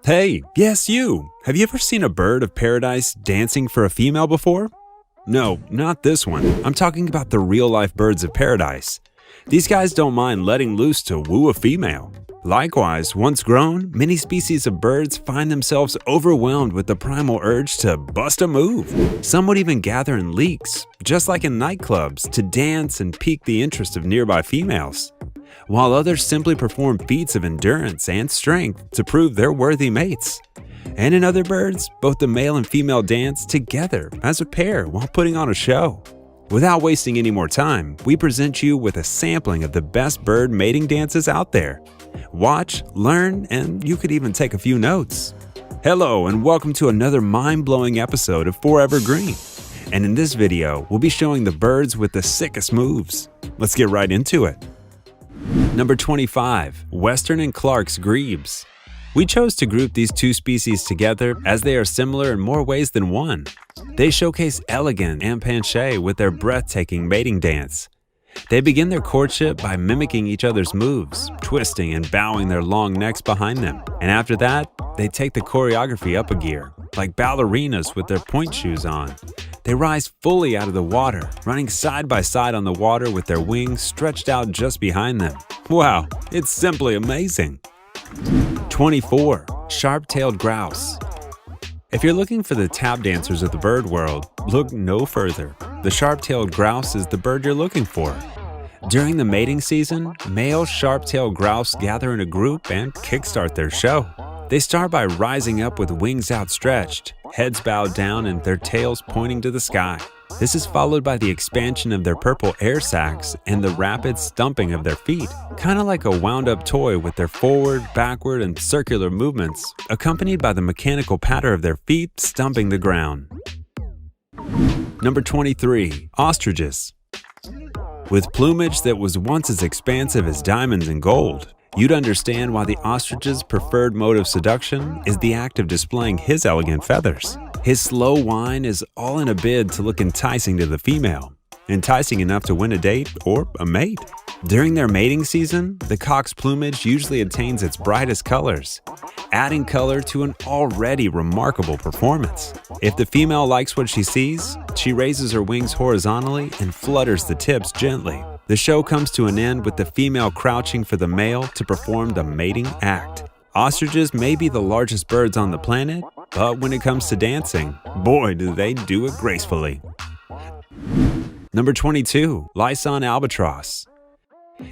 Hey, yes you! Have you ever seen a bird of paradise dancing for a female before? No, not this one. I'm talking about the real-life birds of paradise. These guys don't mind letting loose to woo a female. Likewise, once grown, many species of birds find themselves overwhelmed with the primal urge to bust a move. Some would even gather in leagues, just like in nightclubs, to dance and pique the interest of nearby females, while others simply perform feats of endurance and strength to prove they're worthy mates. And in other birds, both the male and female dance together as a pair while putting on a show. Without wasting any more time, we present you with a sampling of the best bird mating dances out there. Watch, learn, and you could even take a few notes. Hello and welcome to another mind-blowing episode of Forever Green. And in this video, we'll be showing the birds with the sickest moves. Let's get right into it. Number 25. Western and Clark's Grebes. We chose to group these two species together as they are similar in more ways than one. They showcase elegance and penchant with their breathtaking mating dance. They begin their courtship by mimicking each other's moves, twisting and bowing their long necks behind them. And after that, they take the choreography up a gear, like ballerinas with their point shoes on. They rise fully out of the water, running side by side on the water with their wings stretched out just behind them. Wow, it's simply amazing. 24. Sharp-tailed grouse. If you're looking for the tap dancers of the bird world, look no further. The sharp-tailed grouse is the bird you're looking for. During the mating season, male sharp-tailed grouse gather in a group and kickstart their show. They start by rising up with wings outstretched, heads bowed down and their tails pointing to the sky. This is followed by the expansion of their purple air sacs and the rapid stumping of their feet, kind of like a wound-up toy with their forward, backward, and circular movements, accompanied by the mechanical patter of their feet stumping the ground. Number 23. Ostriches. With plumage that was once as expansive as diamonds and gold, you'd understand why the ostrich's preferred mode of seduction is the act of displaying his elegant feathers. His slow whine is all in a bid to look enticing to the female, enticing enough to win a date or a mate. During their mating season, the cock's plumage usually attains its brightest colors, adding color to an already remarkable performance. If the female likes what she sees, she raises her wings horizontally and flutters the tips gently. The show comes to an end with the female crouching for the male to perform the mating act. Ostriches may be the largest birds on the planet, but when it comes to dancing, boy do they do it gracefully. Number 22. Licon albatross.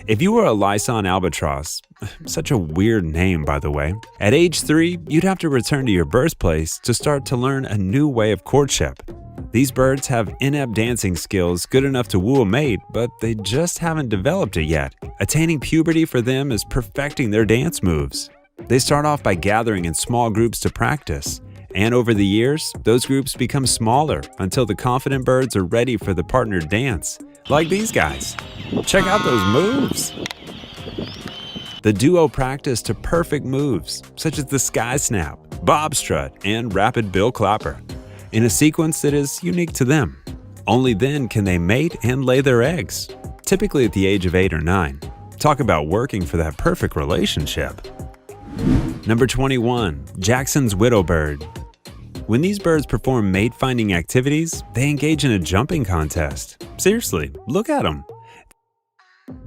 If you were a Licon albatross, such a weird name by the way, at age 3 you'd have to return to your birthplace to start to learn a new way of courtship. These birds have inept dancing skills good enough to woo a mate, but they just haven't developed it yet. Attaining puberty for them is perfecting their dance moves. They start off by gathering in small groups to practice, and over the years, those groups become smaller until the confident birds are ready for the partnered dance, like these guys. Check out those moves! The duo practice to perfect moves, such as the sky snap, bob strut, and rapid bill clapper, in a sequence that is unique to them. Only then can they mate and lay their eggs, typically at the age of 8 or 9. Talk about working for that perfect relationship. Number 21. Jackson's widowbird. When these birds perform mate-finding activities, they engage in a jumping contest. Seriously, look at them.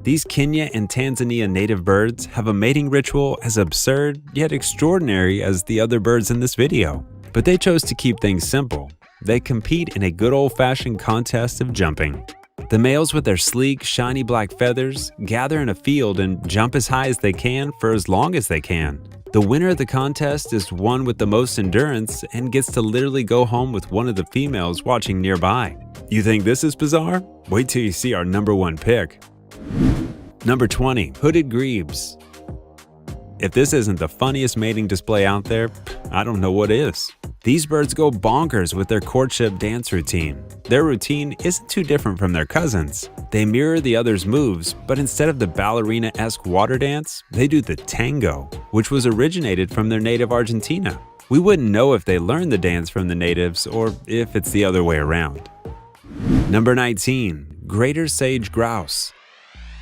These Kenya and Tanzania native birds have a mating ritual as absurd yet extraordinary as the other birds in this video. But they chose to keep things simple. They compete in a good old-fashioned contest of jumping. The males with their sleek, shiny black feathers gather in a field and jump as high as they can for as long as they can. The winner of the contest is one with the most endurance and gets to literally go home with one of the females watching nearby. You think this is bizarre? Wait till you see our number 1 pick. Number 20. Hooded Grebes. If this isn't the funniest mating display out there, I don't know what is. These birds go bonkers with their courtship dance routine. Their routine isn't too different from their cousins. They mirror the others' moves, but instead of the ballerina-esque water dance, they do the tango, which was originated from their native Argentina. We wouldn't know if they learned the dance from the natives or if it's the other way around. Number 19. Greater sage grouse.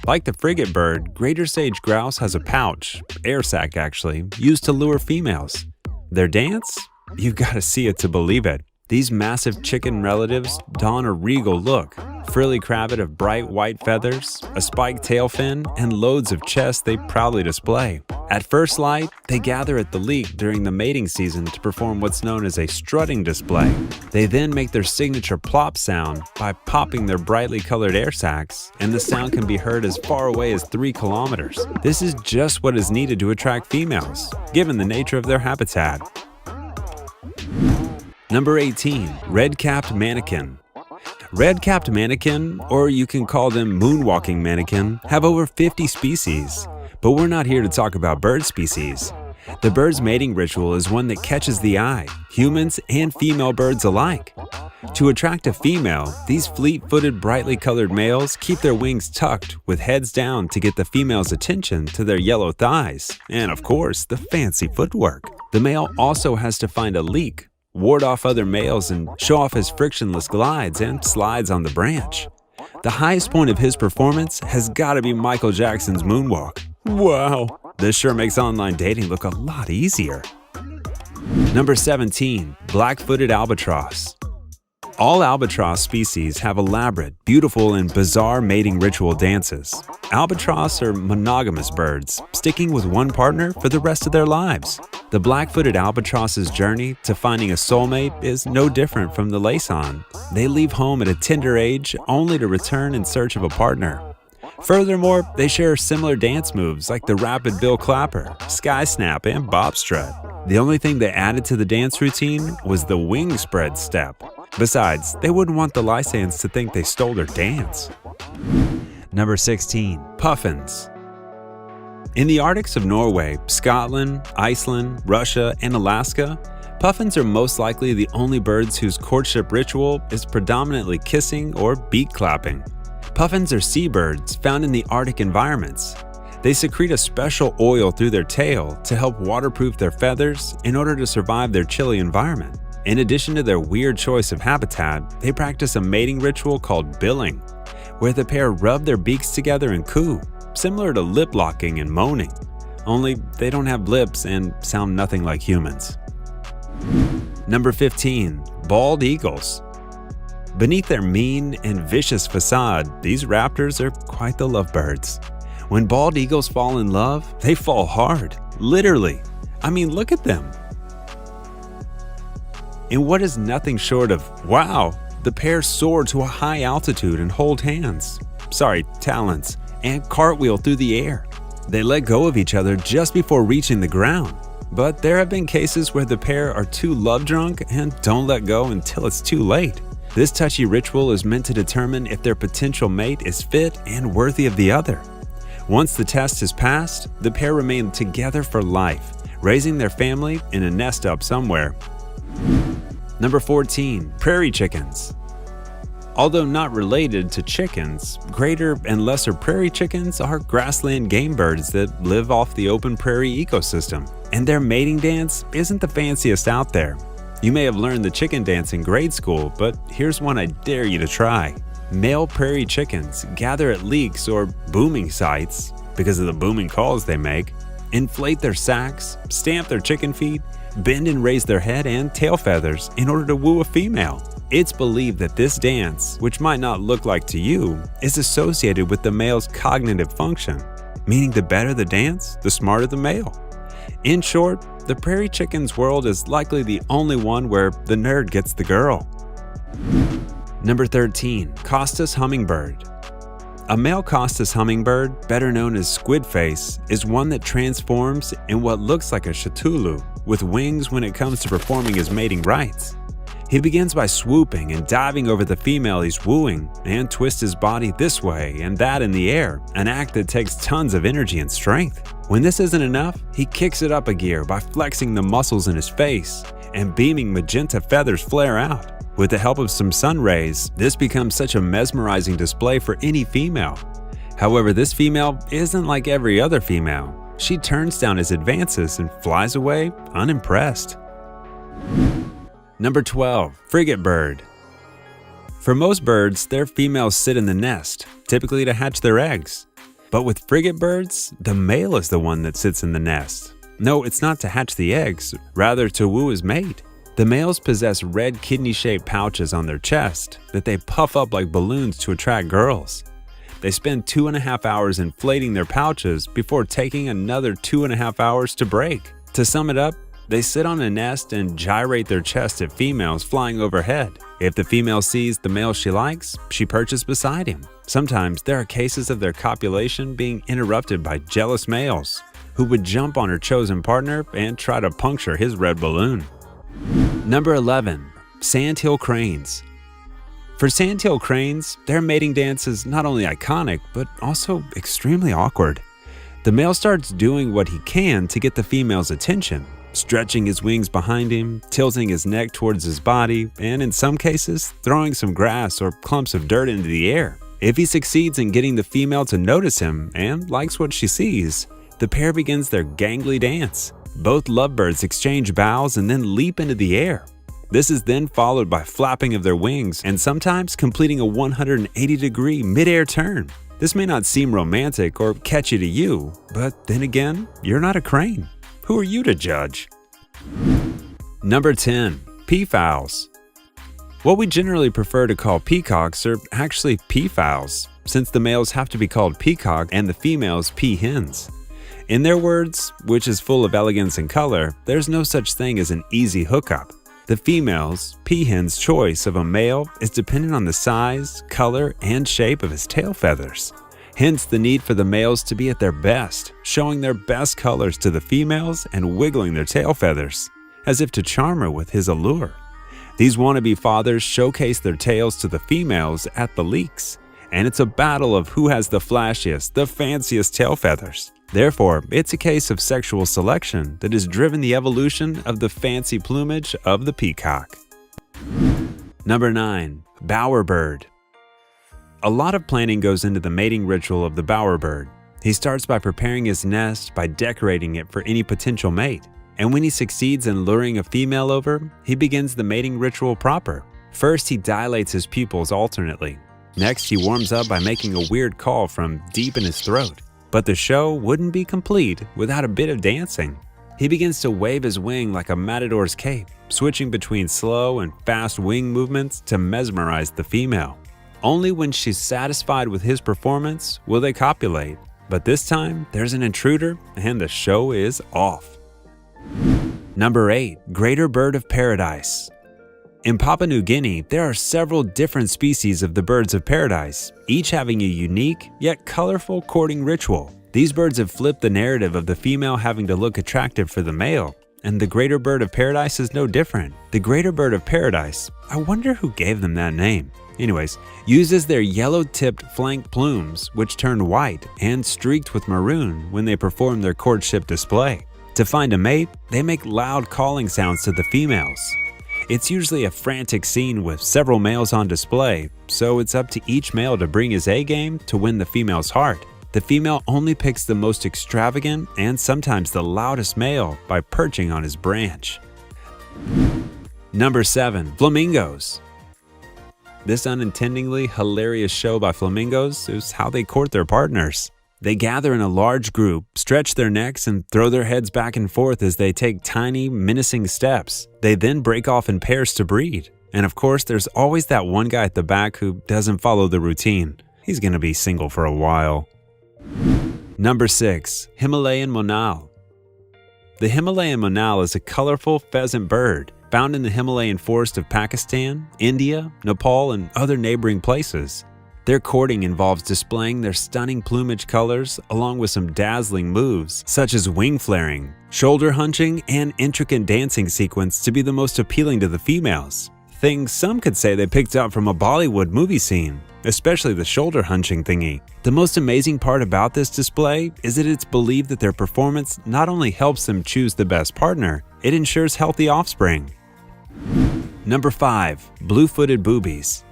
Like the frigate bird, greater sage grouse has a pouch, air sac actually, used to lure females. Their dance? You've got to see it to believe it. These massive chicken relatives don a regal look, frilly cravat of bright white feathers, a spiked tail fin, and loads of chest they proudly display. At first light, they gather at the leek during the mating season to perform what's known as a strutting display. They then make their signature plop sound by popping their brightly colored air sacs, and the sound can be heard as far away as 3 kilometers. This is just what is needed to attract females, given the nature of their habitat. Number 18. Red-capped manakin. Red-capped manakin, or you can call them moonwalking manakin, have over 50 species. But we're not here to talk about bird species. The bird's mating ritual is one that catches the eye, humans and female birds alike. To attract a female, these fleet-footed, brightly colored males keep their wings tucked with heads down to get the female's attention to their yellow thighs, and of course, the fancy footwork. The male also has to find a leek, ward off other males, and show off his frictionless glides and slides on the branch. The highest point of his performance has got to be Michael Jackson's moonwalk. Wow! This sure makes online dating look a lot easier. Number 17. Black-footed albatross. All albatross species have elaborate, beautiful, and bizarre mating ritual dances. Albatross are monogamous birds, sticking with one partner for the rest of their lives. The black-footed albatross's journey to finding a soulmate is no different from the laysan. They leave home at a tender age only to return in search of a partner. Furthermore, they share similar dance moves like the rapid bill clapper, sky snap, and bob strut. The only thing they added to the dance routine was the wing spread step. Besides, they wouldn't want the Lysans to think they stole their dance. Number 16. Puffins. In the Arctics of Norway, Scotland, Iceland, Russia, and Alaska, puffins are most likely the only birds whose courtship ritual is predominantly kissing or beak clapping. Puffins are seabirds found in the Arctic environments. They secrete a special oil through their tail to help waterproof their feathers in order to survive their chilly environment. In addition to their weird choice of habitat, they practice a mating ritual called billing, where the pair rub their beaks together and coo, similar to lip locking and moaning, only they don't have lips and sound nothing like humans. Number 15. Bald eagles. Beneath their mean and vicious facade, these raptors are quite the lovebirds. When bald eagles fall in love, they fall hard, literally. I mean, look at them. In what is nothing short of, wow, the pair soar to a high altitude and hold hands, talons, and cartwheel through the air. They let go of each other just before reaching the ground. But there have been cases where the pair are too love drunk and don't let go until it's too late. This touchy ritual is meant to determine if their potential mate is fit and worthy of the other. Once the test is passed, the pair remain together for life, raising their family in a nest up somewhere. Number 14. Prairie chickens. Although not related to chickens, greater and lesser prairie chickens are grassland game birds that live off the open prairie ecosystem, and their mating dance isn't the fanciest out there. You may have learned the chicken dance in grade school, but here's one I dare you to try. Male prairie chickens gather at leeks or booming sites, because of the booming calls they make, inflate their sacks, stamp their chicken feet, bend and raise their head and tail feathers in order to woo a female. It's believed that this dance, which might not look like to you, is associated with the male's cognitive function, meaning the better the dance, the smarter the male. In short, the prairie chicken's world is likely the only one where the nerd gets the girl. Number 13. Costus hummingbird. A male Costus hummingbird, better known as squid face, is one that transforms in what looks like a cthulhu, with wings when it comes to performing his mating rites. He begins by swooping and diving over the female he's wooing and twists his body this way and that in the air, an act that takes tons of energy and strength. When this isn't enough, he kicks it up a gear by flexing the muscles in his face and beaming magenta feathers flare out. With the help of some sun rays, this becomes such a mesmerizing display for any female. However, this female isn't like every other female. She turns down his advances and flies away unimpressed. Number 12. Frigate bird. For most birds, their females sit in the nest, typically to hatch their eggs. But with frigate birds, the male is the one that sits in the nest. No, it's not to hatch the eggs, rather to woo his mate. The males possess red kidney-shaped pouches on their chest that they puff up like balloons to attract girls. They spend 2.5 hours inflating their pouches before taking another 2.5 hours to break. To sum it up, they sit on a nest and gyrate their chest at females flying overhead. If the female sees the male she likes, she perches beside him. Sometimes there are cases of their copulation being interrupted by jealous males who would jump on her chosen partner and try to puncture his red balloon. Number 11. Sandhill Cranes. For sandhill cranes, their mating dance is not only iconic, but also extremely awkward. The male starts doing what he can to get the female's attention, stretching his wings behind him, tilting his neck towards his body, and in some cases, throwing some grass or clumps of dirt into the air. If he succeeds in getting the female to notice him and likes what she sees, the pair begins their gangly dance. Both lovebirds exchange bows and then leap into the air. This is then followed by flapping of their wings and sometimes completing a 180-degree mid-air turn. This may not seem romantic or catchy to you, but then again, you're not a crane. Who are you to judge? Number 10. Peafowls. What we generally prefer to call peacocks are actually peafowls, since the males have to be called peacock and the females peahens. In their words, which is full of elegance and color, there's no such thing as an easy hookup. The female's, peahen's choice of a male is dependent on the size, color, and shape of his tail feathers. Hence the need for the males to be at their best, showing their best colors to the females and wiggling their tail feathers, as if to charm her with his allure. These wannabe fathers showcase their tails to the females at the leeks, and it's a battle of who has the flashiest, the fanciest tail feathers. Therefore, it's a case of sexual selection that has driven the evolution of the fancy plumage of the peacock. Number 9. Bowerbird. A lot of planning goes into the mating ritual of the bowerbird. He starts by preparing his nest by decorating it for any potential mate. And when he succeeds in luring a female over, he begins the mating ritual proper. First, he dilates his pupils alternately. Next, he warms up by making a weird call from deep in his throat. But the show wouldn't be complete without a bit of dancing. He begins to wave his wing like a matador's cape, switching between slow and fast wing movements to mesmerize the female. Only when she's satisfied with his performance will they copulate. But this time, there's an intruder and the show is off. Number 8. Greater Bird of Paradise. In Papua New Guinea, there are several different species of the birds of paradise, each having a unique yet colorful courting ritual. These birds have flipped the narrative of the female having to look attractive for the male, and the greater bird of paradise is no different. The greater bird of paradise, I wonder who gave them that name. Anyways, uses their yellow-tipped flank plumes, which turn white and streaked with maroon when they perform their courtship display. To find a mate, they make loud calling sounds to the females. It's usually a frantic scene with several males on display, so it's up to each male to bring his A-game to win the female's heart. The female only picks the most extravagant and sometimes the loudest male by perching on his branch. Number 7. Flamingos. This unintendingly hilarious show by flamingos is how they court their partners. They gather in a large group, stretch their necks, and throw their heads back and forth as they take tiny, menacing steps. They then break off in pairs to breed. And of course, there's always that one guy at the back who doesn't follow the routine. He's gonna be single for a while. Number 6. Himalayan Monal. The Himalayan Monal is a colorful pheasant bird found in the Himalayan forest of Pakistan, India, Nepal, and other neighboring places. Their courting involves displaying their stunning plumage colors along with some dazzling moves such as wing flaring, shoulder hunching, and intricate dancing sequence to be the most appealing to the females. Things some could say they picked up from a Bollywood movie scene, especially the shoulder hunching thingy. The most amazing part about this display is that it's believed that their performance not only helps them choose the best partner, it ensures healthy offspring. Number 5. Blue-footed boobies.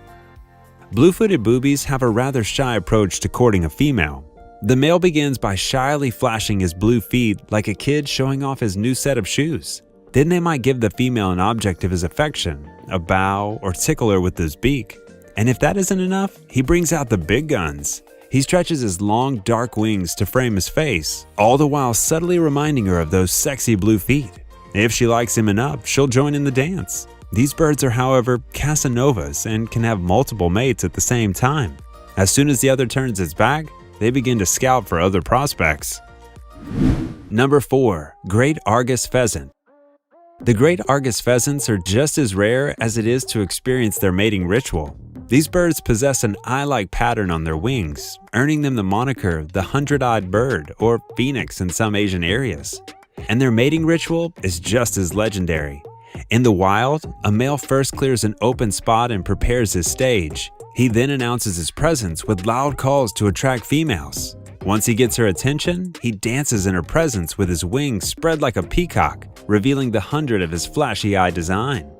Blue-footed boobies have a rather shy approach to courting a female. The male begins by shyly flashing his blue feet like a kid showing off his new set of shoes. Then they might give the female an object of his affection, a bow, or tickle her with his beak. And if that isn't enough, he brings out the big guns. He stretches his long, dark wings to frame his face, all the while subtly reminding her of those sexy blue feet. If she likes him enough, she'll join in the dance. These birds are, however, Casanovas and can have multiple mates at the same time. As soon as the other turns its back, they begin to scout for other prospects. Number 4. Great Argus Pheasant. The great Argus pheasants are just as rare as it is to experience their mating ritual. These birds possess an eye-like pattern on their wings, earning them the moniker the hundred-eyed bird or phoenix in some Asian areas. And their mating ritual is just as legendary. In the wild, a male first clears an open spot and prepares his stage. He then announces his presence with loud calls to attract females. Once he gets her attention, he dances in her presence with his wings spread like a peacock, revealing the hundred of his flashy eye design.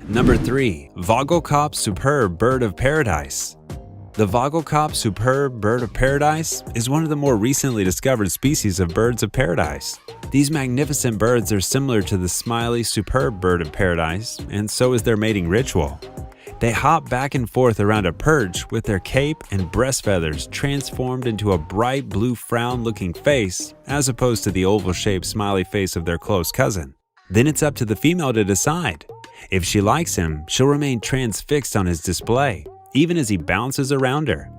Number 3. Vogelkopf Superb Bird of Paradise. The Vogelkopf Superb Bird of Paradise is one of the more recently discovered species of birds of paradise. These magnificent birds are similar to the smiley Superb Bird of Paradise, and so is their mating ritual. They hop back and forth around a perch with their cape and breast feathers transformed into a bright blue frown-looking face, as opposed to the oval-shaped smiley face of their close cousin. Then it's up to the female to decide. If she likes him, she'll remain transfixed on his display, even as he bounces around her.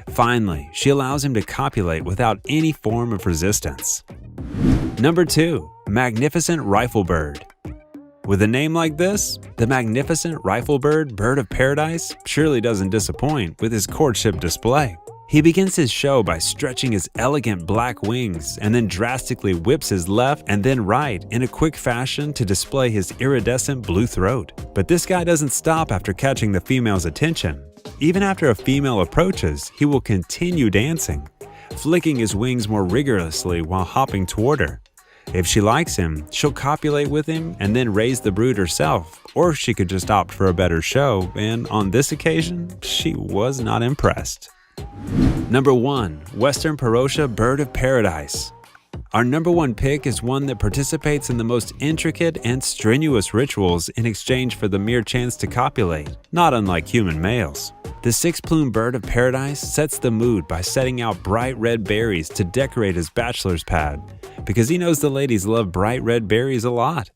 Finally, she allows him to copulate without any form of resistance. Number 2. Magnificent Riflebird. With a name like this, the magnificent Riflebird Bird of Paradise surely doesn't disappoint with his courtship display. He begins his show by stretching his elegant black wings and then drastically whips his left and then right in a quick fashion to display his iridescent blue throat. But this guy doesn't stop after catching the female's attention. Even after a female approaches, he will continue dancing, flicking his wings more rigorously while hopping toward her. If she likes him, she'll copulate with him and then raise the brood herself, or she could just opt for a better show, and on this occasion, she was not impressed. Number 1. Western Parotia Bird of Paradise. Our number 1 pick is one that participates in the most intricate and strenuous rituals in exchange for the mere chance to copulate, not unlike human males. The 6-plume bird of paradise sets the mood by setting out bright red berries to decorate his bachelor's pad, because he knows the ladies love bright red berries a lot.